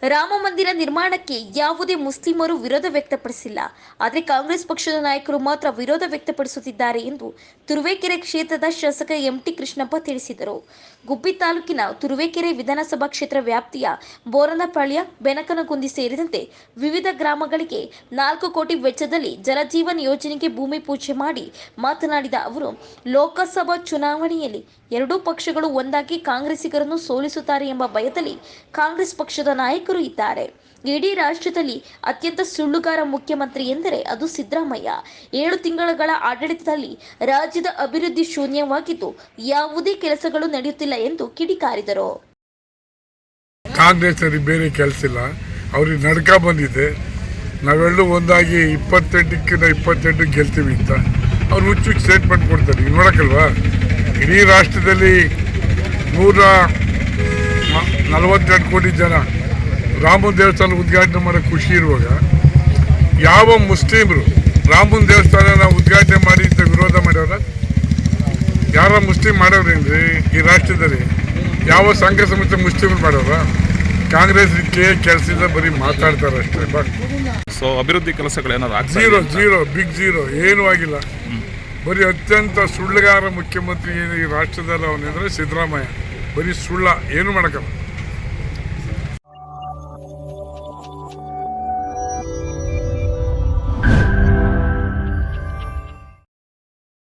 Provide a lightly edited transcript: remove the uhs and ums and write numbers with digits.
ರಾಮ ಮಂದಿರ ನಿರ್ಮಾಣಕ್ಕೆ ಯಾವುದೇ ಮುಸ್ಲಿಮರು ವಿರೋಧ ವ್ಯಕ್ತಪಡಿಸಿಲ್ಲ. ಆದರೆ ಕಾಂಗ್ರೆಸ್ ಪಕ್ಷದ ನಾಯಕರು ಮಾತ್ರ ವಿರೋಧ ವ್ಯಕ್ತಪಡಿಸುತ್ತಿದ್ದಾರೆ ಎಂದು ತುರುವೇಕೆರೆ ಕ್ಷೇತ್ರದ ಶಾಸಕ ಎಂಟಿ ಕೃಷ್ಣಪ್ಪ ತಿಳಿಸಿದರು. ಗುಬ್ಬಿ ತಾಲೂಕಿನ ತುರುವೇಕೆರೆ ವಿಧಾನಸಭಾ ಕ್ಷೇತ್ರ ವ್ಯಾಪ್ತಿಯ ಬೋರನಪಾಳ್ಯ, ಬೆನಕನಗುಂದಿ ಸೇರಿದಂತೆ ವಿವಿಧ ಗ್ರಾಮಗಳಿಗೆ 4 ಕೋಟಿ ವೆಚ್ಚದಲ್ಲಿ ಜಲಜೀವನ್ ಯೋಜನೆಗೆ ಭೂಮಿ ಪೂಜೆ ಮಾಡಿ ಮಾತನಾಡಿದ ಅವರು, ಲೋಕಸಭಾ ಚುನಾವಣೆಯಲ್ಲಿ ಎರಡೂ ಪಕ್ಷಗಳು ಒಂದಾಗಿ ಕಾಂಗ್ರೆಸ್ಸಿಗರನ್ನು ಸೋಲಿಸುತ್ತಾರೆ ಎಂಬ ಭಯದಲ್ಲಿ ಕಾಂಗ್ರೆಸ್ ಪಕ್ಷದ ನಾಯಕರು ಇದ್ದಾರೆ. ಇಡೀ ರಾಷ್ಟ್ರದಲ್ಲಿ ಅತ್ಯಂತ ಸುಳ್ಳುಗಾರ ಮುಖ್ಯಮಂತ್ರಿ ಎಂದರೆ ಅದು ಸಿದ್ದರಾಮಯ್ಯ. 7 ತಿಂಗಳ ಆಡಳಿತದಲ್ಲಿ ರಾಜ್ಯದ ಅಭಿವೃದ್ಧಿ ಶೂನ್ಯವಾಗಿದ್ದು ಯಾವುದೇ ಕೆಲಸಗಳು ನಡೆಯುತ್ತಿಲ್ಲ ಎಂದು ಕಿಡಿಕಾರಿದರು. ಕಾಂಗ್ರೆಸ್ ಬೇರೆ ಕೆಲಸ ಇಲ್ಲ, ಅವ್ರಿಗೆ ನಡ್ಕ ಬಂದಿದೆ. ನಾವೆಲ್ಲೂ ಒಂದಾಗಿ 28 ಗೆಲ್ತೀವಿ ಅಂತ ಅವ್ರು ಹುಚ್ಚು ಸ್ಟೇಟ್ಮೆಂಟ್ ಕೊಡ್ತಾರೆ. ನೀವು ನೋಡೋಕ್ಕಲ್ವಾ, ಇಡೀ ರಾಷ್ಟ್ರದಲ್ಲಿ 142 ಕೋಟಿ ಜನ ರಾಮನ ದೇವಸ್ಥಾನ ಉದ್ಘಾಟನೆ ಮಾಡೋ ಖುಷಿ ಇರುವಾಗ ಯಾವ ಮುಸ್ಲಿಮರು ರಾಮನ ದೇವಸ್ಥಾನ ಉದ್ಘಾಟನೆ ಮಾಡಿ ಅಂತ ವಿರೋಧ ಮಾಡ್ಯವ್ರ? ಯಾರ ಮುಸ್ಲಿಂ ಮಾಡೋರೇನ್ರಿ ಈ ರಾಷ್ಟ್ರದಲ್ಲಿ? ಯಾವ ಸಂಘ ಸಂಸ್ಥೆ ಮುಸ್ಲಿಮರು ಮಾಡೋರ? ಕಾಂಗ್ರೆಸ್ ಕೆಲಸದಿಂದ ಬರೀ ಮಾತಾಡ್ತಾರೆ ಅಷ್ಟೇ. ಸೊ ಅಭಿವೃದ್ಧಿ ಕೆಲಸಗಳೇನಾದ್ರು ಝೀರೋ ಬಿಗ್ ಝೀರೋ, ಏನೂ ಆಗಿಲ್ಲ. ಬರೀ ಅತ್ಯಂತ ಸುಳ್ಳುಗಾರ ಮುಖ್ಯಮಂತ್ರಿ ಈ ರಾಷ್ಟ್ರದಲ್ಲಿ ಅವನೆಂದರೆ ಸಿದ್ದರಾಮಯ್ಯ. ಬರೀ ಸುಳ್ಳ, ಏನು ಮಾಡೋಕ್ಕಲ್ಲ.